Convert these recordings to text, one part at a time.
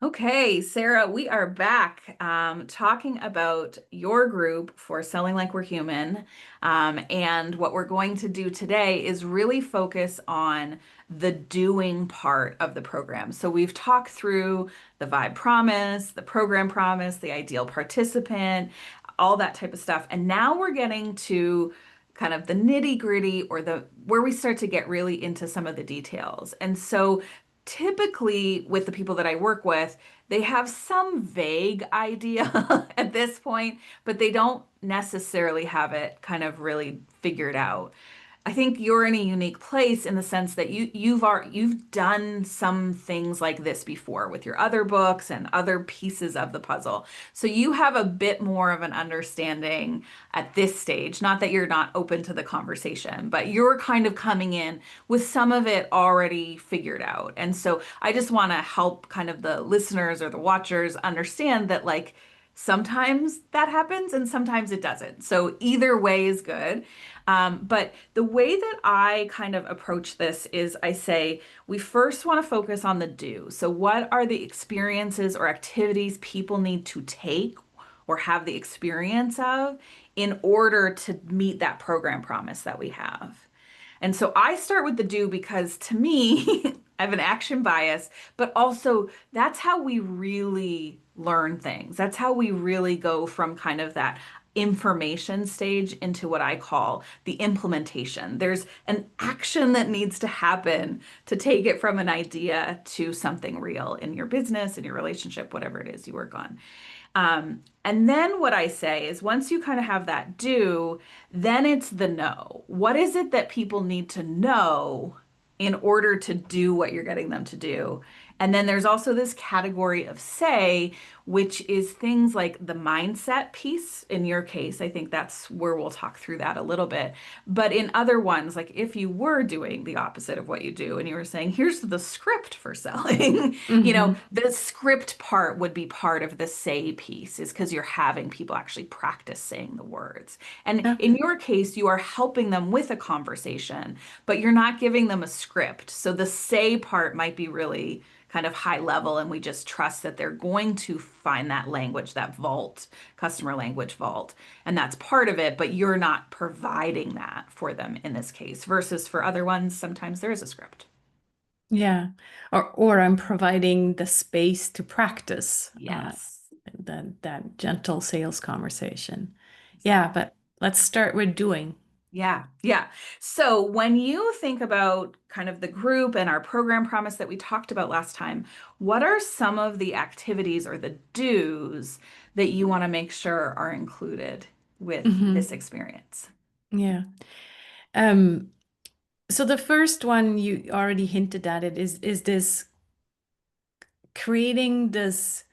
Okay, Sarah, we are back talking about your group for Selling Like We're Human. And what we're going to do today is really focus on the doing part of the program. So we've talked through the vibe promise, the program promise, the ideal participant, all that type of stuff. And now we're getting to kind of the nitty gritty or the where we start to get really into some of the details. And so typically with the people that I work with, they have some vague idea at this point, but they don't necessarily have it kind of really figured out. I think you're in a unique place in the sense that you've done some things like this before with your other books and other pieces of the puzzle. So you have a bit more of an understanding at this stage. Not that you're not open to the conversation, but you're kind of coming in with some of it already figured out. And so I just want to help kind of the listeners or the watchers understand that like sometimes that happens and sometimes it doesn't. So either way is good. But the way that I kind of approach this is I say we first want to focus on the do. So, what are the experiences or activities people need to take or have the experience of in order to meet that program promise that we have? And so I start with the do because to me, I have an action bias, but also that's how we really learn things. That's how we really go from kind of that information stage into what I call the implementation. There's an action that needs to happen to take it from an idea to something real in your business, in your relationship, whatever it is you work on. And then what I say is once you kind of have that do, then it's the know. What is it that people need to know in order to do what you're getting them to do? And then there's also this category of say, which is things like the mindset piece. In your case, I think that's where we'll talk through that a little bit. But in other ones, like if you were doing the opposite of what you do and you were saying, here's the script for selling, Hmm. the script part would be part of the say piece, is because you're having people actually practice saying the words. And in Okay. your case, you are helping them with a conversation, but you're not giving them a script. So the say part might be really kind of high level, and we just trust that they're going to find that language, that vault, customer language vault. And that's part of it, but you're not providing that for them in this case, versus for other ones, sometimes there is a script. Yeah. Or I'm providing the space to practice Yes. that gentle sales conversation. Yeah, Exactly. but let's start with doing. Yeah, yeah. So when you think about kind of the group and our program promise that we talked about last time, what are some of the activities or the do's that you want to make sure are included with Hmm. this experience? Yeah. Um, so the first one you already hinted at it is this creating this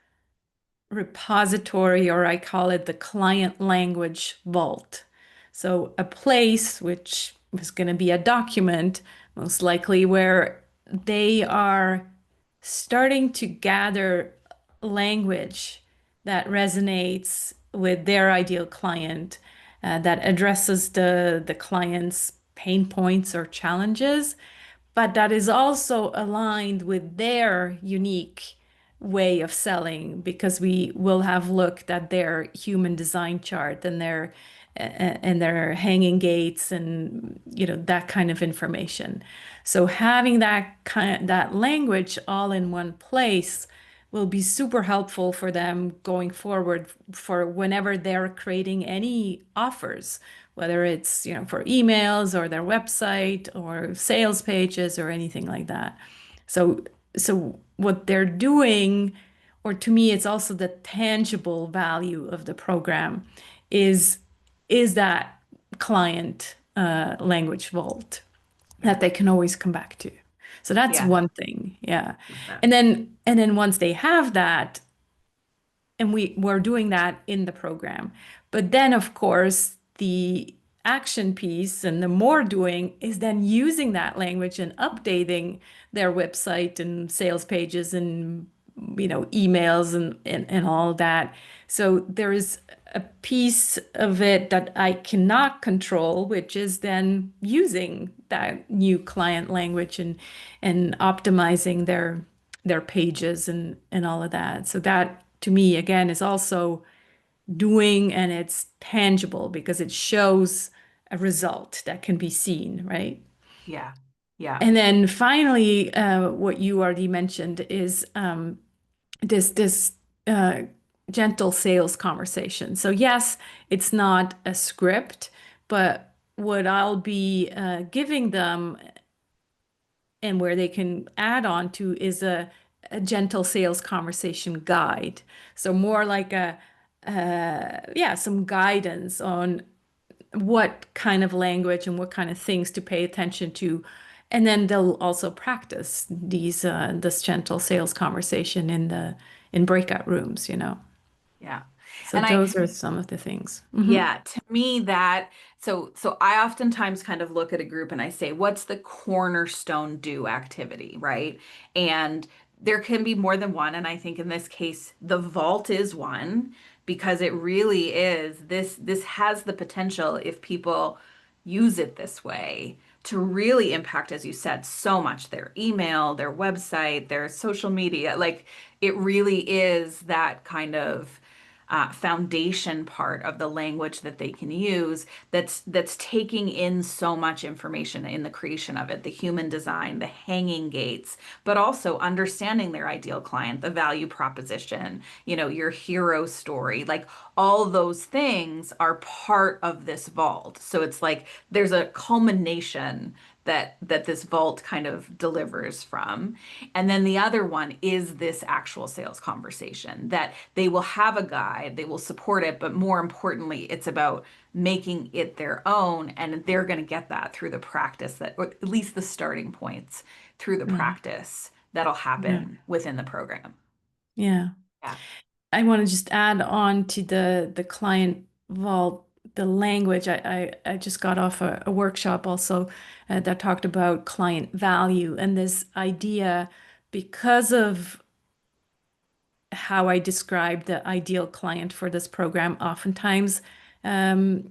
repository, or I call it the client language vault. So a place which is going to be a document, most likely, where they are starting to gather language that resonates with their ideal client, that addresses the client's pain points or challenges, but that is also aligned with their unique way of selling, because we will have looked at their human design chart and their hanging gates and that kind of information. So having that language all in one place will be super helpful for them going forward, for whenever they're creating any offers, whether it's, for emails or their website or sales pages or anything like that. So, so what they're doing, or to me, it's also the tangible value of the program, is is that client language vault Yeah. that they can always come back to. So that's Yeah. one thing. Yeah. Love that. And then once they have that, and we're doing that in the program. But then, of course, the action piece and the more doing is then using that language and updating their website and sales pages and emails and all that. So there is a piece of it that I cannot control, which is then using that new client language and optimizing their pages and all of that. So that to me again is also doing, and it's tangible because it shows a result that can be seen, right? Yeah. Yeah. And then finally, what you already mentioned is this uh, gentle sales conversation. So yes, it's not a script, but what I'll be giving them and where they can add on to is a gentle sales conversation guide. So more like yeah, some guidance on what kind of language and what kind of things to pay attention to. And then they'll also practice this gentle sales conversation in breakout rooms, you know. Yeah. So And I those are some of the things. Yeah, to me that so I oftentimes kind of look at a group and I say, what's the cornerstone do activity, right? And there can be more than one, and I think in this case the vault is one because it really is this has the potential if people use it this way to really impact, as you said, so much their email, their website, their social media. Like it really is that kind of foundation part of the language that they can use that's taking in so much information in the creation of it, the human design, the hanging gates, but also understanding their ideal client, the value proposition, your hero story, like all those things are part of this vault. So it's like there's a culmination that this vault kind of delivers from. And then the other one is this actual sales conversation that they will have a guide, they will support it, but more importantly, it's about making it their own. And they're going to get that through the practice that, or at least the starting points through the Right. practice that'll Yeah. happen within the program. Yeah. Yeah. I want to just add on to the client vault, the language. I just got off a workshop also that talked about client value and this idea because of how I described the ideal client for this program. Oftentimes, um,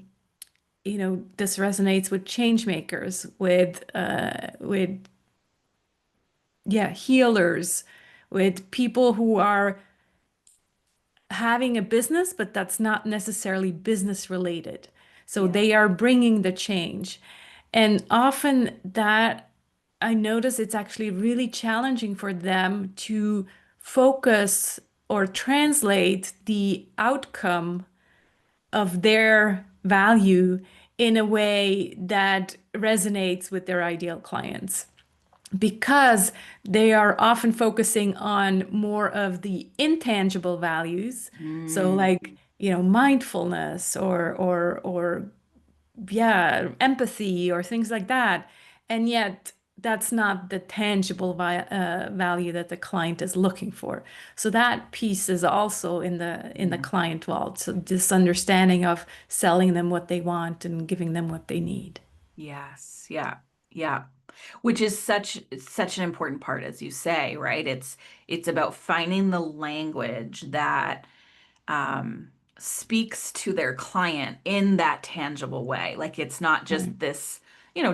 this resonates with change makers, with yeah, healers, with people who are having a business, but that's not necessarily business related. So Yeah. they are bringing the change. And often that I notice it's actually really challenging for them to focus or translate the outcome of their value in a way that resonates with their ideal clients because they are often focusing on more of the intangible values. So Mm, like, mindfulness or yeah, empathy or things like that. And yet that's not the tangible value that the client is looking for. So that piece is also in the mm. client vault. So this understanding of selling them what they want and giving them what they need. Yes. Yeah. Yeah. Which is such an important part, as you say, right? It's about finding the language that um, speaks to their client in that tangible way. Like it's not Right. just this,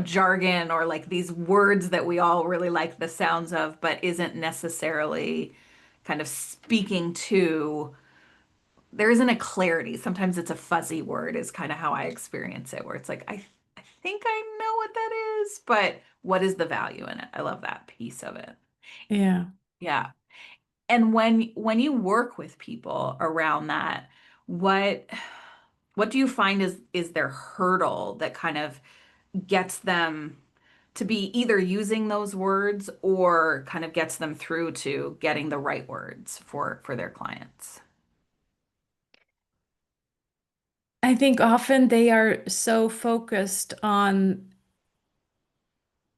jargon or like these words that we all really like the sounds of, but isn't necessarily kind of speaking to. There isn't a clarity. Sometimes it's a fuzzy word, is kind of how I experience it, where it's like, I think I know what that is, but what is the value in it? I love that piece of it. Yeah. Yeah. And when you work with people around that, what what do you find is their hurdle that kind of gets them to be either using those words or kind of gets them through to getting the right words for their clients? I think often they are so focused on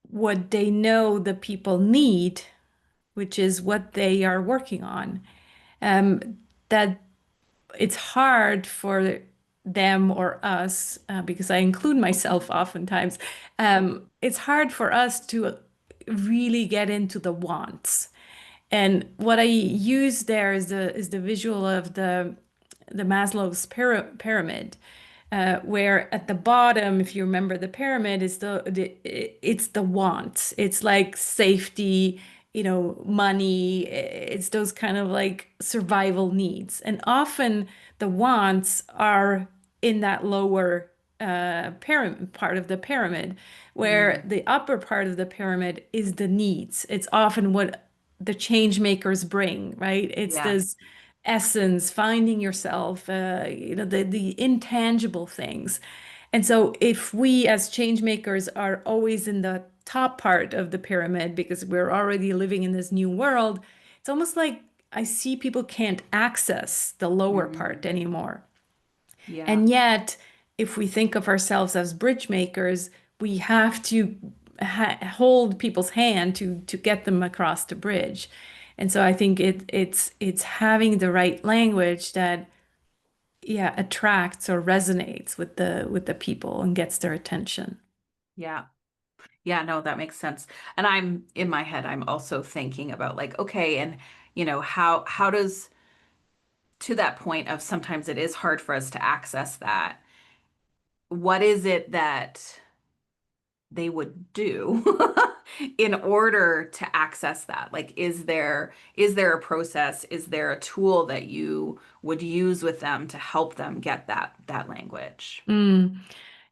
what they know the people need, which is what they are working on, that it's hard for them or us, because I include myself oftentimes, it's hard for us to really get into the wants. And what I use there is the visual of the Maslow's pyramid, where at the bottom, if you remember the pyramid, is it's the wants. It's like safety, money. It's those kind of like survival needs. And often the wants are in that lower pyramid part of the pyramid, where Mm, the upper part of the pyramid is the needs. It's often what the change makers bring, right? It's yeah. this essence, finding yourself, the intangible things. And so if we as change makers are always in the top part of the pyramid because we're already living in this new world, it's almost like I see people can't access the lower part Mm, anymore. yeah. And yet, if we think of ourselves as bridge makers, we have to hold people's hand to get them across the bridge. And so I think it's having the right language that yeah attracts or resonates with the people and gets their attention. Yeah. Yeah, no, that makes sense. And I'm in my head, I'm also thinking about like, okay, and how does to that point of sometimes it is hard for us to access that. What is it that they would do in order to access that? Like, is there a process? Is there a tool that you would use with them to help them get that language? Mm,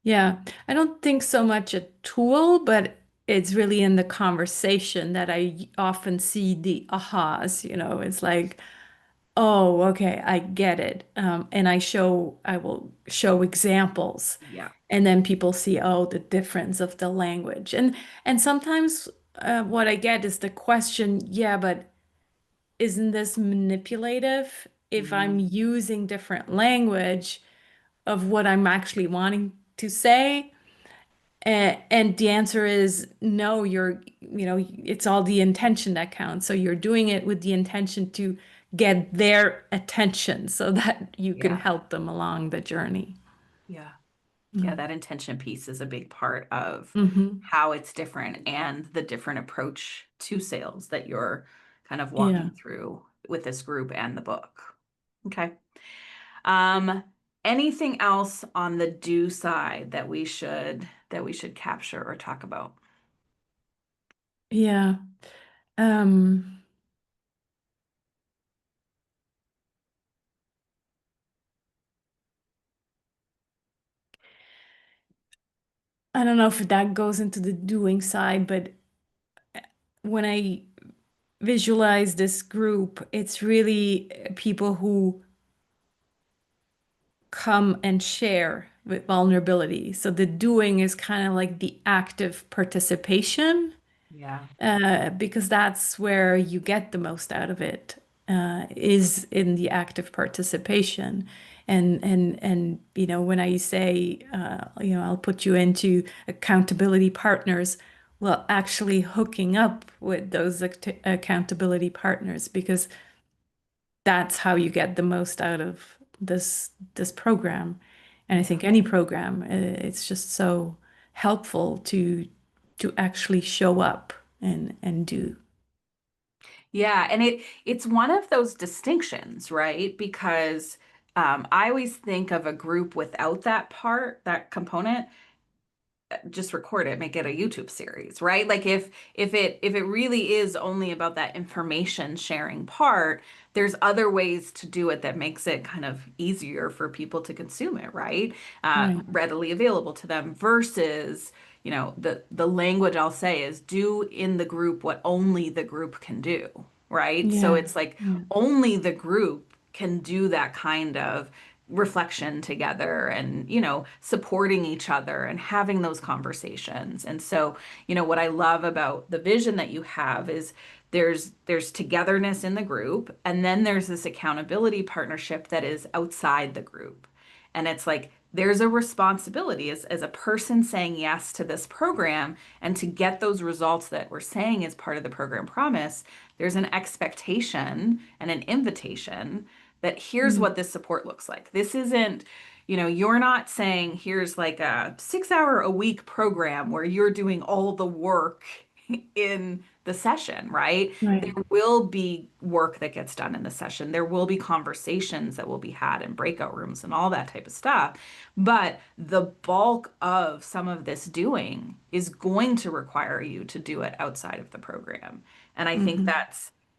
yeah, I don't think so much a tool, but it's really in the conversation that I often see the ahas. It's like, oh, okay, I get it. And I will show examples, Yeah. and then people see, oh, the difference of the language. And sometimes what I get is the question, yeah, but isn't this manipulative if I'm Mm, using different language of what I'm actually wanting to say? And the answer is no, it's all the intention that counts. So you're doing it with the intention to get their attention so that you can yeah. help them along the journey. Yeah. Yeah, Mm. that intention piece is a big part of Hmm. how it's different and the different approach to sales that you're kind of Yeah. walking through with this group and the book. Okay. Um, Anything else on the do side that we should capture or talk about? Yeah. Um, I don't know if that goes into the doing side, but when I visualize this group, it's really people who come and share with vulnerability. So the doing is kind of like the active participation, Yeah. because that's where you get the most out of it, is in the active participation. And when I say, I'll put you into accountability partners, well, actually hooking up with those accountability partners because that's how you get the most out of this program. And I Yeah. think any program, it's just so helpful to actually show up and do. Yeah, and it's one of those distinctions, right? Because I always think of a group without that part, that component, just record it, make it a YouTube series, right? Like if it really is only about that information sharing part, there's other ways to do it that makes it kind of easier for people to consume it, right? Right. Readily available to them versus, the language I'll say is do in the group what only the group can do, right? So Yeah. it's like Yeah. only the group can do that kind of reflection together and supporting each other and having those conversations. And so what I love about the vision that you have is there's togetherness in the group, and then there's this accountability partnership that is outside the group. And it's like there's a responsibility as a person saying yes to this program and to get those results that we're saying is part of the program promise. There's an expectation and an invitation that here's Mm. what this support looks like. This isn't, you're not saying here's like a 6 hour a week program where you're doing all the work in the session, right? There Right. will be work that gets done in the session. There will be conversations that will be had in breakout rooms and all that type of stuff. But the bulk of some of this doing is going to require you to do it outside of the program. And I think Hmm.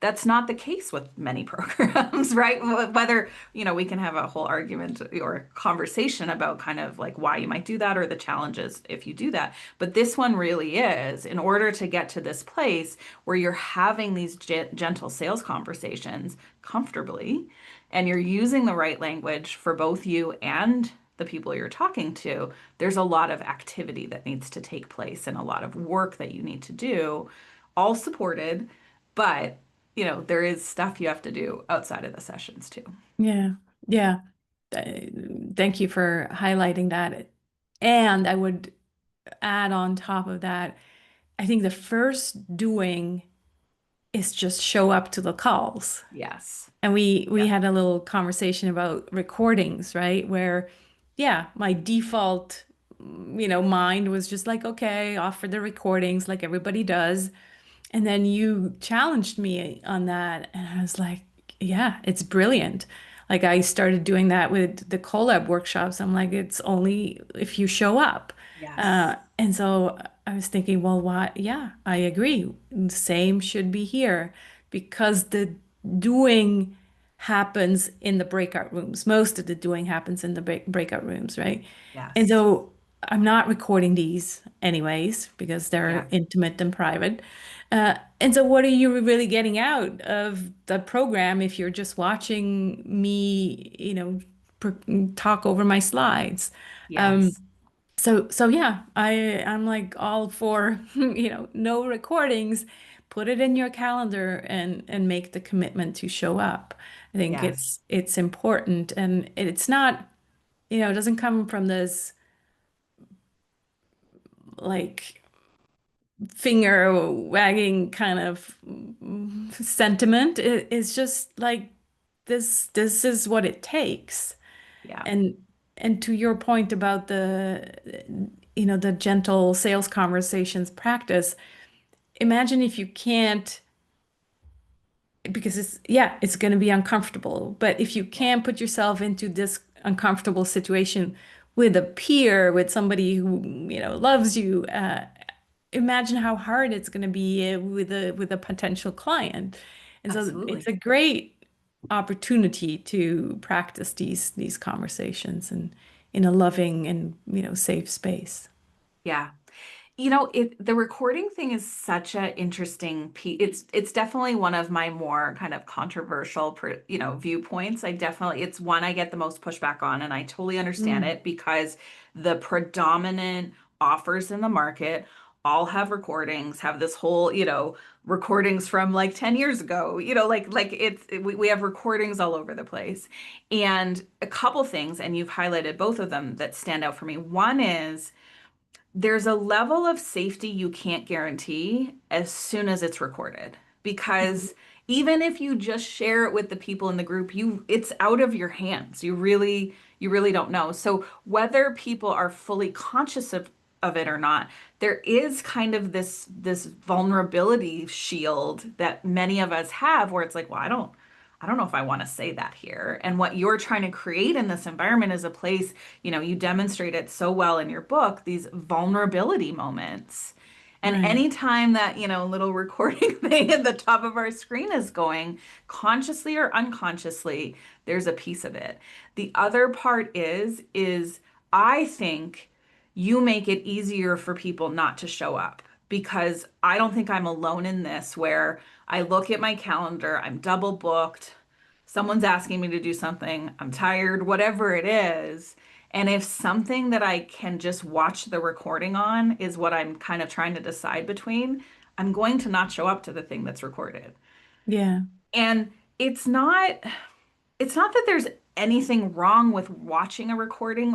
that's not the case with many programs, right? Whether, we can have a whole argument or conversation about kind of like why you might do that or the challenges if you do that. But this one really is, in order to get to this place where you're having these gentle sales conversations comfortably and you're using the right language for both you and the people you're talking to, there's a lot of activity that needs to take place and a lot of work that you need to do, all supported, but there is stuff you have to do outside of the sessions too. Yeah. Yeah. Uh, Thank you for highlighting that. And I would add on top of that, I think the first doing is just show up to the calls. Yes. And we Yeah. had a little conversation about recordings, right? Where, yeah, my default, mind was just like, okay, offer the recordings like everybody does. And then you challenged me on that, and I was like, yeah, it's brilliant. Like I started doing that with the collab workshops. I'm like, it's only if you show up. Yes. And so I was thinking, well, why? Yeah, I agree. Same should be here because the doing happens in the breakout rooms. Most of the doing happens in the breakout rooms, right? And Yes. so I'm not recording these anyways because they're Yeah. intimate and private. And so, what are you really getting out of the program if you're just watching me, pr talk over my slides? Um, Yes. so yeah, I'm like all for, no recordings. Put it in your calendar and make the commitment to show up. I think Yes. it's important, and it's not, it doesn't come from this like finger wagging kind of sentiment. It's just like this is what it takes. Yeah. And and to your point about the gentle sales conversations practice, imagine if you can't, because it's going to be uncomfortable, but if you Yeah. can put yourself into this uncomfortable situation with a peer, with somebody who loves you, imagine how hard it's going to be with a potential client. And so it's Absolutely. a great opportunity to practice these conversations and in a loving and safe space. Yeah. The recording thing is such an interesting piece. It's definitely one of my more kind of controversial, viewpoints. It's one I get the most pushback on, and I totally understand Mm, it because the predominant offers in the market all have recordings, have this whole, recordings from like 10 years ago, we have recordings all over the place. And a couple things, and you've highlighted both of them that stand out for me. One is there's a level of safety you can't guarantee as soon as it's recorded because even if you just share it with the people in the group, it's out of your hands. You really don't know. So whether people are fully conscious of it or not, there is kind of this vulnerability shield that many of us have where it's like, well, I don't know if I want to say that here. And what you're trying to create in this environment is a place, you demonstrate it so well in your book, these vulnerability moments. And right. anytime that, little recording thing at the top of our screen is going, consciously or unconsciously, there's a piece of it. The other part is I think you make it easier for people not to show up because I don't think I'm alone in this where I look at my calendar, I'm double booked, someone's asking me to do something, I'm tired, whatever it is. And if something that I can just watch the recording on is what I'm kind of trying to decide between, I'm going to not show up to the thing that's recorded. Yeah. And it's not that there's anything wrong with watching a recording.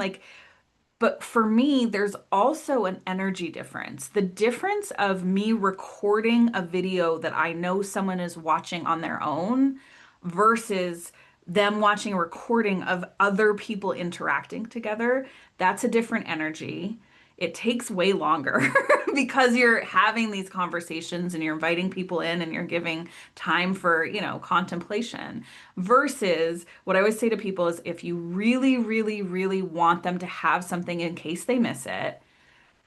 But for me, there's also an energy difference. The difference of me recording a video that I know someone is watching on their own versus them watching a recording of other people interacting together, that's a different energy. it takes way longer because you're having these conversations and you're inviting people in and you're giving time for, contemplation. Versus what I always say to people is if you really, really, really want them to have something in case they miss it,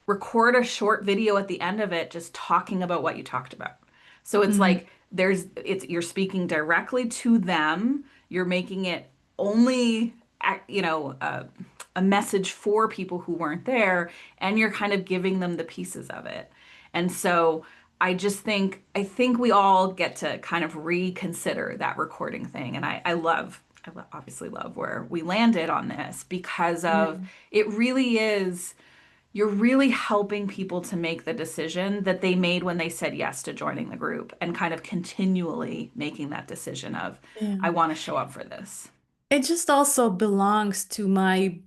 record a short video at the end of it just talking about what you talked about. So it's Mhm. like you're speaking directly to them. You're making it only a message for people who weren't there, and you're kind of giving them the pieces of it. And so I think we all get to kind of reconsider that recording thing. And obviously love where we landed on this because Yeah. of it really is you're really helping people to make the decision that they made when they said yes to joining the group and kind of continually making that decision of, Yeah. I want to show up for this. It just also belongs to my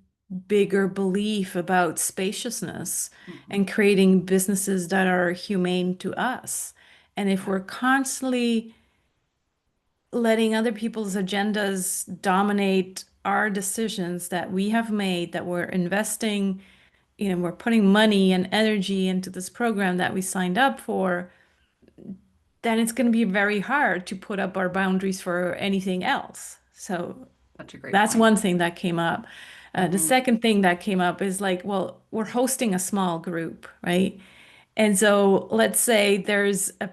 bigger belief about spaciousness Mhm. and creating businesses that are humane to us. And if Yeah, we're constantly letting other people's agendas dominate our decisions that we have made, that we're investing, we're putting money and energy into this program that we signed up for, then it's going to be very hard to put up our boundaries for anything else. So such a great that's point. one thing that came up. The Hmm. second thing that came up is like, well, we're hosting a small group, right? And so let's say there's a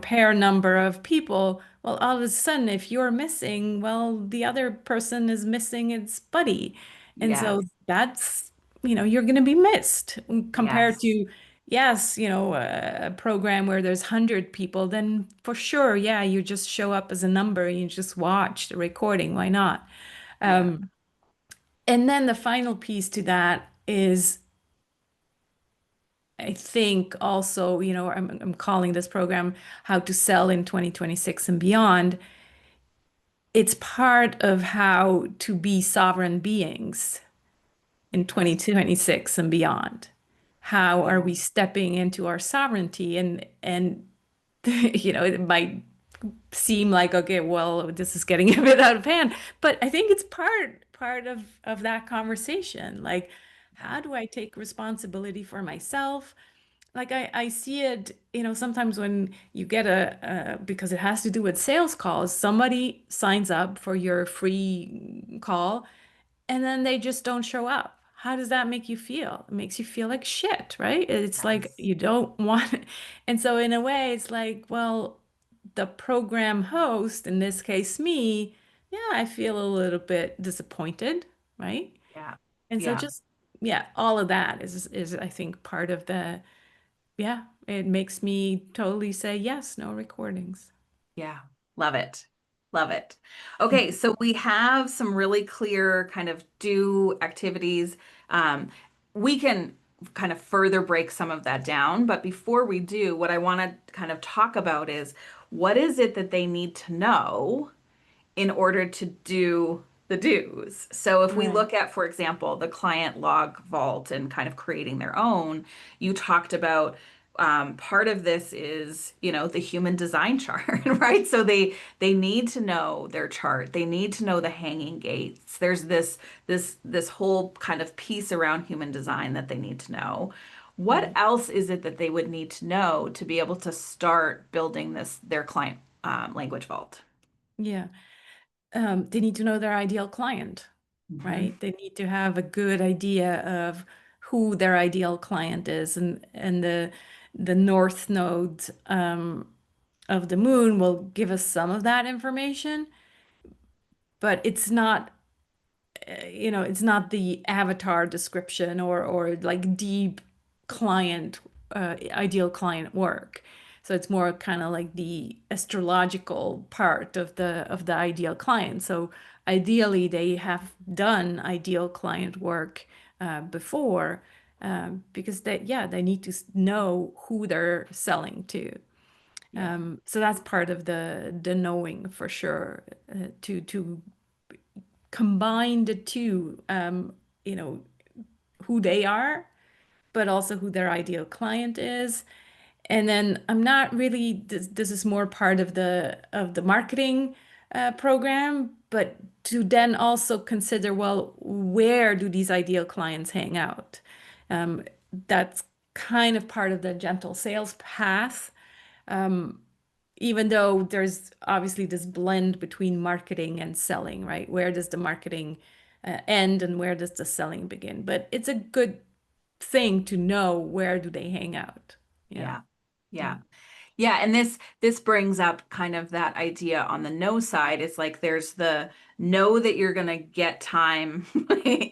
pair number of people. Well, all of a sudden, if you're missing, well, the other person is missing its buddy. And so Yes, that's, you're going to be missed compared yes, to, yes, a program where there's 100 people, then for sure, yeah, you just show up as a number, you just watch the recording. Why not? yeah, Um, and then the final piece to that is, I think also, I'm calling this program How to Sell in 2026 and Beyond. It's part of how to be sovereign beings in yes, 2026 and beyond. How are yeah, we stepping into our sovereignty? And it might seem like, okay, well, this is getting a bit out of hand, but I think it's part of that conversation. Like, yeah, how do I take responsibility for myself? Like I see it, sometimes when you get because it has to do with sales calls, somebody signs up for your free call and then they just don't show up. How does that make you feel? It makes you feel like shit, right? It's like yes, you don't want it. And so in a way, it's like, well, the program host, in this case me, yeah, I feel a little bit disappointed, right? yeah, And so yeah. just yeah, all of that is I think part of the yeah, it makes me totally say yes, no recordings. Yeah, love it. Love it. Okay, so we have some really clear kind of do activities. Um, we can kind of further break some of that down, but before we do, what I want to kind of talk about is what is it that they need to know in order to do the do's. So if we Right. look at, for example, the client log vault and kind of creating their own, you talked about part of this is, the human design chart, right? So they need to know their chart. They need to know the hanging gates. There's this whole kind of piece around human design that they need to know. What Right. else is it that they would need to know to be able to start building their client language vault? Yeah. They need to know their ideal client, Mhm. right? They need to have a good idea of who their ideal client is, and the north node of the moon will give us some of that information, but it's not the avatar description or like deep client, ideal client work. So it's more kind of like the astrological part of the ideal client. So ideally, they have done ideal client work before, because they need to know who they're selling to. Yeah. So that's part of the knowing for sure, to combine the two, you know, who they are, but also who their ideal client is. And then I'm not really, this is more part of the marketing program, but to then also consider, well, where do these ideal clients hang out? Um, that's kind of part of the gentle sales path. Um, Even though there's obviously this blend between marketing and selling, right? Where does the marketing end and where does the selling begin? But it's a good thing to know where do they hang out. Yeah. Yeah. Yeah. Yeah. Yeah, and this brings up kind of that idea on the no side. It's like there's the know that you're going to get time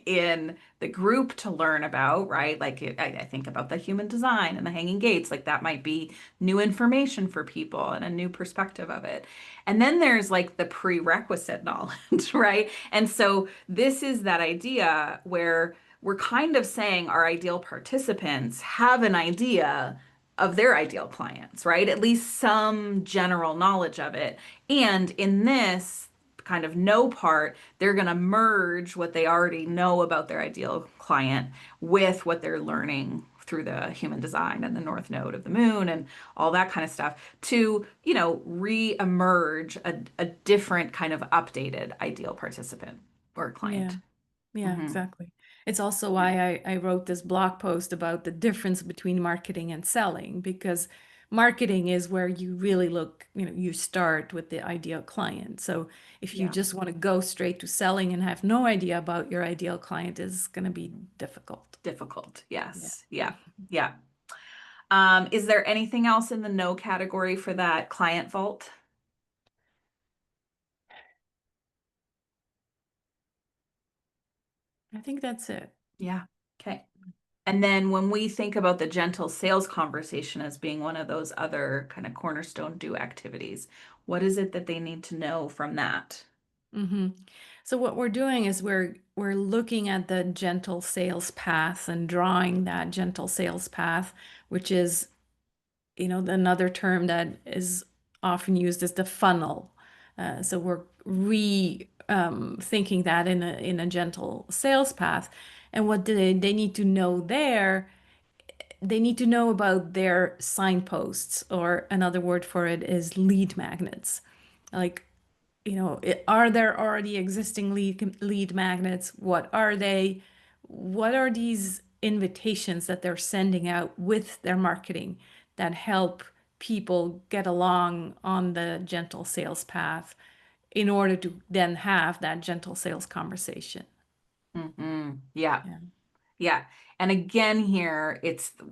in the group to learn about, right? Like I think about the human design and the hanging gates, like that might be new information for people and a new perspective of it. And then there's like the prerequisite knowledge, right? And so this is that idea where we're kind of saying our ideal participants have an idea of their ideal clients, right? At least some general knowledge of it. And in this kind of know part, they're going to merge what they already know about their ideal client with what they're learning through the human design and the north node of the moon and all that kind of stuff to, re-emerge a different kind of updated ideal participant or Yeah. client. Yeah, Hmm. exactly. It's also Yeah. why I wrote this blog post about the difference between marketing and selling, because marketing is where you really look, you start with the ideal client. So if you Yeah. just want to go straight to selling and have no idea about your ideal client, is going to be difficult. Difficult. Yeah. Yes. Yeah. Yeah. Is there anything else in the no category for that client vault? I think that's it. Yeah. Okay. And then when we think about the gentle sales conversation as being one of those other kind of cornerstone do activities, what is it that they need to know from that? hmm So what we're doing is we're looking at the gentle sales path and drawing that gentle sales path, which is another term that is often used is the funnel. So we're thinking that in a gentle sales path. And what do they need to know there? They need to know about their signposts, or another word for it is lead magnets. Like, are there already existing lead magnets? What are they? What are these invitations that they're sending out with their marketing that help people get along on the gentle sales path in order to then have that gentle sales conversation? Yeah. Yeah. Yeah. And again, here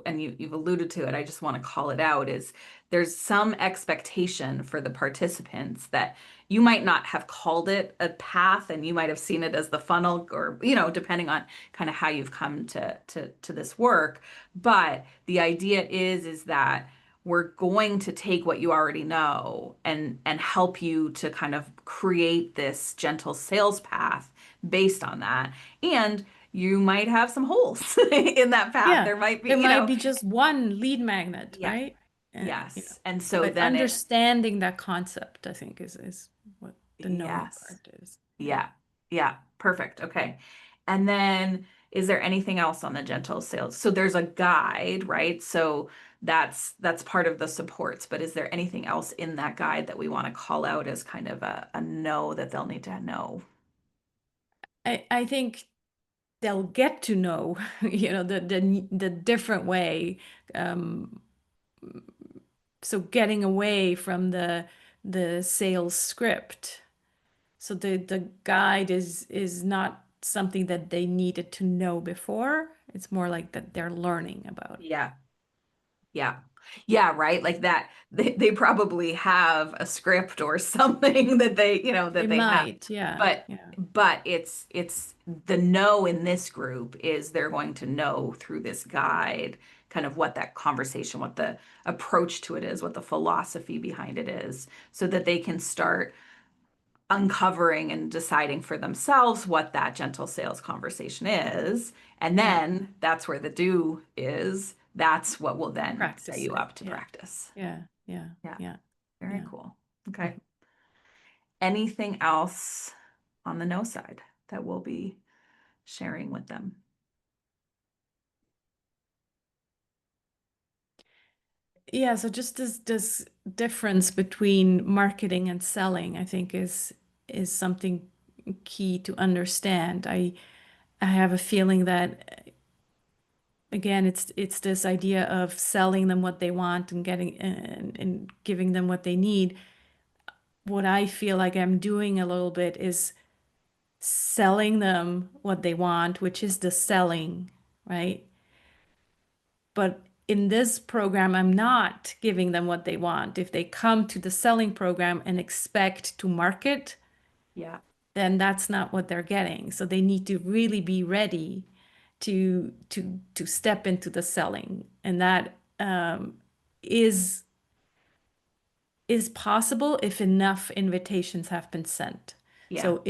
and you've alluded to it, I just want to call it out, is there's some expectation for the participants that you might not have called it a path and you might have seen it as the funnel or, depending on kind of how you've come to this work. But the idea is that we're going to take what you already know and help you to kind of create this gentle sales path based on that. And you might have some holes in that path. Yeah. There might be, There might be just one lead magnet, yeah, right? yes. And so But then understanding that concept, I think, is what the knowing yes, part is. Yeah. yeah, yeah, perfect. Okay. And then is there anything else on the gentle sales? So there's a guide, right? So that's part of the supports, but is there anything else in that guide that we want to call out as kind of a no that they'll need to know? I think they'll get to know, the different way. Um, so getting away from the sales script. So the guide is not something that they needed to know before. It's more like that they're learning about. Yeah. Yeah. Yeah, right. Like that they probably have a script or something that They that they have. might, yeah, But yeah, it's the know in this group is they're going to know through this guide kind of what that conversation, what the approach to it is, what the philosophy behind it is, so that they can start uncovering and deciding for themselves what that gentle sales conversation is. And yeah. then that's where the do is. That's what will then set Practice you it. up to Yeah, practice. yeah, yeah, Yeah, yeah, very yeah. cool. Okay. Anything else on the no side that we'll be sharing with them? Yeah, so just this difference between marketing and selling, I think is something key to understand. I have a feeling that again, it's this idea of selling them what they want and getting and giving them what they need. What I feel like I'm doing a little bit is selling them what they want, which is the selling, right? But in this program, I'm not giving them what they want. If they come to the selling program and expect to market, Yeah. then that's not what they're getting. So they need to really be ready to step into the selling, and that is is possible if enough invitations have been sent. Yeah. So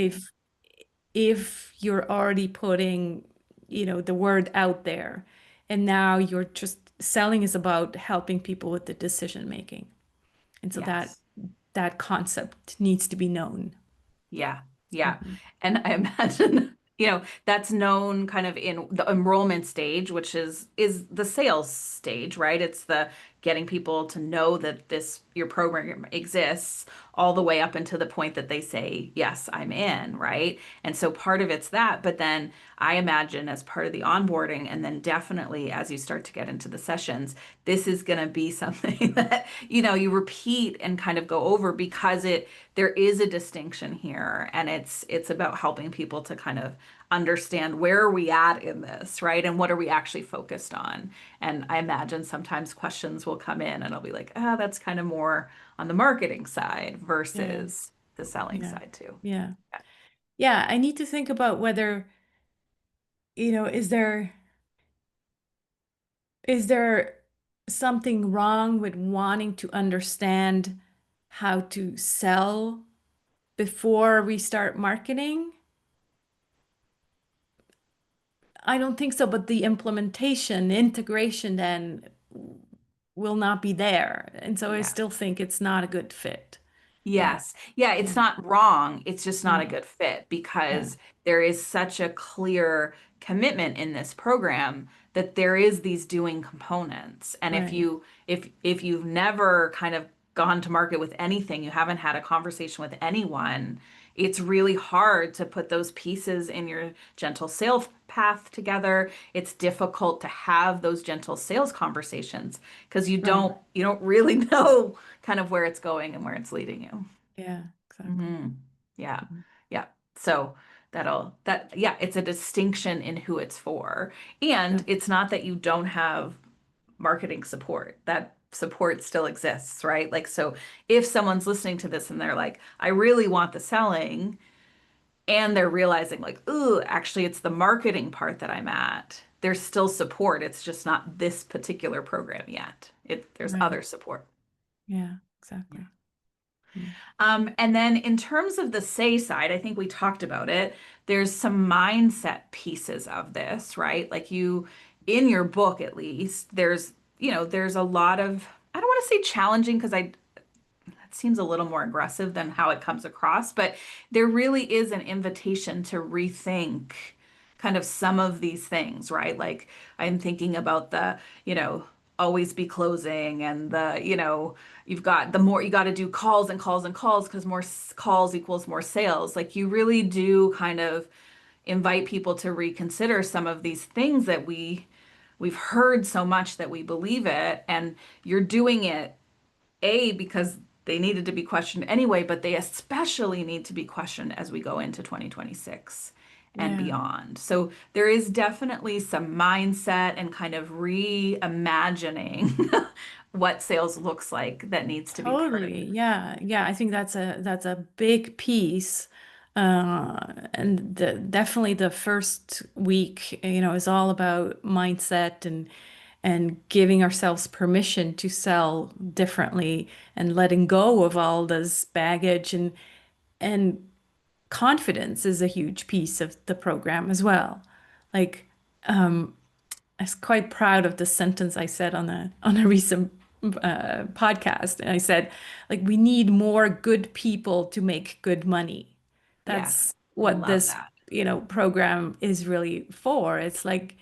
if you're already putting, the word out there, and now you're just selling is about helping people with the decision making. And so Yes. that concept needs to be known. Yeah, yeah. Mhm. And I imagine, that's known kind of in the enrollment stage, which is the sales stage, right? It's the getting people to know that this your program exists all the way up until the point that they say, "Yes, I'm in," right? And so part of it's that, but then I imagine as part of the onboarding and then definitely as you start to get into the sessions, this is going to be something that, you repeat and kind of go over because there is a distinction here and it's about helping people to kind of understand where are we at in this, right? And what are we actually focused on? And I imagine sometimes questions will come in and I'll be like, that's kind of more on the marketing side Yeah, versus the selling yeah, side too. yeah. Yeah. Yeah, I need to think about whether, is there something wrong with wanting to understand how to sell before we start marketing? I don't think so, but the implementation, integration then will not be there. And so I Yeah. still think it's not a good fit. Yeah. Yes. Yeah, Yeah. it's not wrong. It's just not a Mm. good fit Yeah. because there is such a clear commitment in this program that there is these doing components. And if Right. you if you've never kind of gone to market with anything, you haven't had a conversation with anyone, it's really hard to put those pieces in your gentle sales path together. It's difficult to have those gentle sales conversations because you Right. don't really know kind of where it's going and where it's leading you. Yeah, exactly. Hmm. Yeah. Mhm. Yeah. So yeah, it's a distinction in who it's for. And Yeah. it's not that you don't have marketing support. That support still exists, right? Like, so if someone's listening to this and they're like, I really want the selling, and they're realizing like, ooh, actually it's the marketing part that I'm at. There's still support. It's just not this particular program yet. There's Right. other support. Yeah, Yeah. exactly. Mm. And then in terms of the say side, I think we talked about it. There's some mindset pieces of this, right? Like in your book at least, there's a lot of, I don't want to say challenging because that seems a little more aggressive than how it comes across, but there really is an invitation to rethink kind of some of these things, right? Like I'm thinking about the, always be closing and you've got the more you got to do calls and calls and calls because more calls equals more sales. Like you really do kind of invite people to reconsider some of these things that we've heard so much that we believe it and you're doing it because they needed to be questioned anyway, but they especially need to be questioned as we go into 2026 and Yeah. beyond. So there is definitely some mindset and kind of reimagining what sales looks like that needs to be part of Totally. it. Yeah. Yeah. I think that's a big piece. And definitely the first week, is all about mindset and giving ourselves permission to sell differently and letting go of all this baggage and confidence is a huge piece of the program as well. Like, I was quite proud of the sentence I said on a recent podcast. And I said, like, we need more good people to make good money. Yes, That's I what love this, that. program is really for. It's like,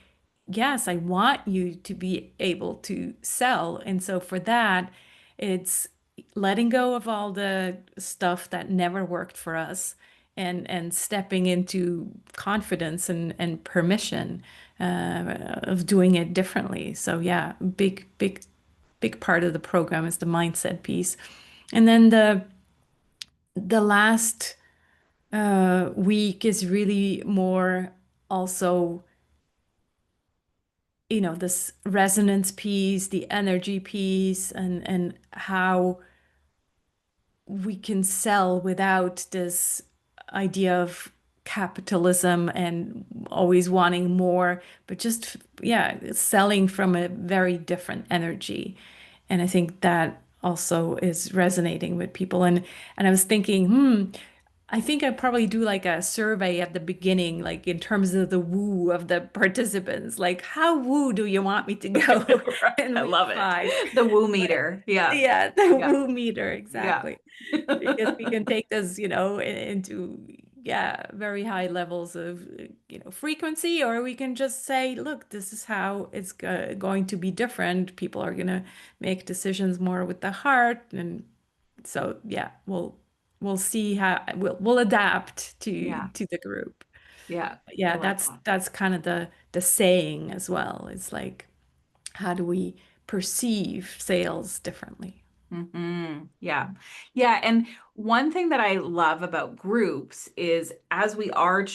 yes, I want you to be able to sell. And so for that, it's letting go of all the stuff that never worked for us and stepping into confidence and permission of doing it differently. So yeah, big part of the program is the mindset piece. And then the last week is really more also, this resonance piece, the energy piece, and how we can sell without this idea of capitalism and always wanting more, but just, yeah, selling from a very different energy. And I think that also is resonating with people. And I was thinking, I think I'd probably do like a survey at the beginning, like in terms of the woo of the participants. Like, how woo do you want me to go Right. in I week love it. 5? The woo Like, meter. Yeah. yeah, the Yeah. woo meter, Yeah. exactly. Because we can take this, into, yeah, very high levels of, frequency, or we can just say, look, this is how it's going to be different. People are going to make decisions more with the heart. And so, yeah, we'll see how we'll adapt Yeah. to the group. Yeah. But I yeah, love that's kind of the saying as well. It's like, how do we perceive sales differently? Yeah. Yeah. And one thing that I love about groups is as we are,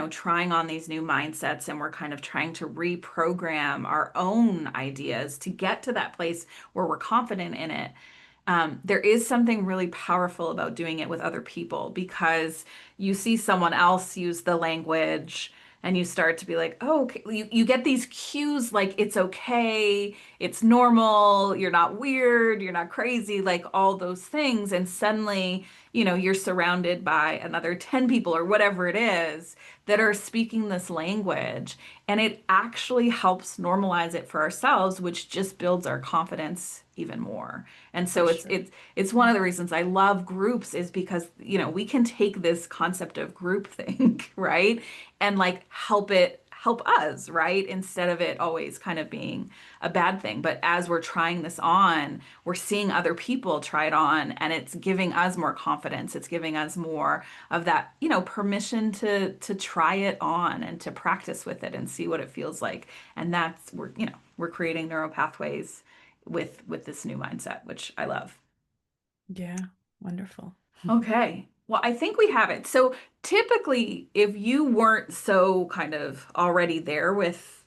trying on these new mindsets and we're kind of trying to reprogram our own ideas to get to that place where we're confident in it. There is something really powerful about doing it with other people because you see someone else use the language and you start to be like, oh, okay. You get these cues like it's okay, it's normal, you're not weird, you're not crazy, like all those things. And suddenly, you're surrounded by another 10 people or whatever it is that are speaking this language. And it actually helps normalize it for ourselves, which just builds our confidence even more. And For so it's sure. it's it's one of the reasons I love groups is because, we can take this concept of groupthink, right? And like help us, right? Instead of it always kind of being a bad thing. But as we're trying this on, we're seeing other people try it on and it's giving us more confidence. It's giving us more of that, permission to try it on and to practice with it and see what it feels like. And that's we're creating neural pathways with this new mindset, which I love. Yeah, wonderful. Okay. Well, I think we have it. So typically, if you weren't so kind of already there with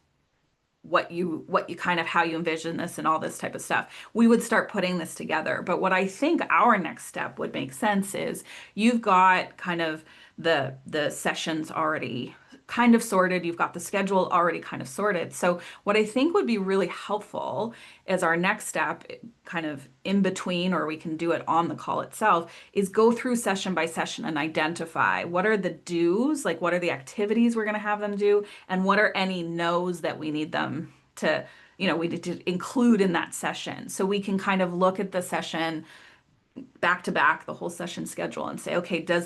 what you kind of how you envision this and all this type of stuff, we would start putting this together. But what I think our next step would make sense is you've got kind of the sessions already kind of sorted, you've got the schedule already kind of sorted. So what I think would be really helpful as our next step, kind of in between, or we can do it on the call itself, is go through session by session and identify what are the do's, like what are the activities we're going to have them do, and what are any no's that we need them to, we need to include in that session. So we can kind of look at the session back to back, the whole session schedule, and say, okay, do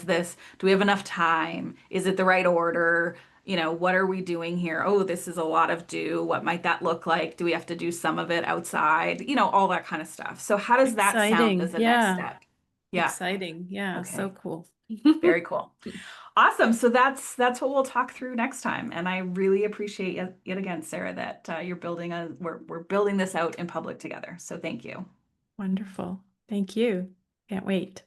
we have enough time? Is it the right order? What are we doing here? Oh, this is a lot of do. What might that look like? Do we have to do some of it outside? All that kind of stuff. So how does that sound as Exciting. a next Yeah. step? Yeah. Exciting. Yeah. So Okay. cool. Very cool. Awesome. So that's what we'll talk through next time. And I really appreciate yet again, Sarah, that you're we're building this out in public together. So thank you. Wonderful. Thank you. Can't wait.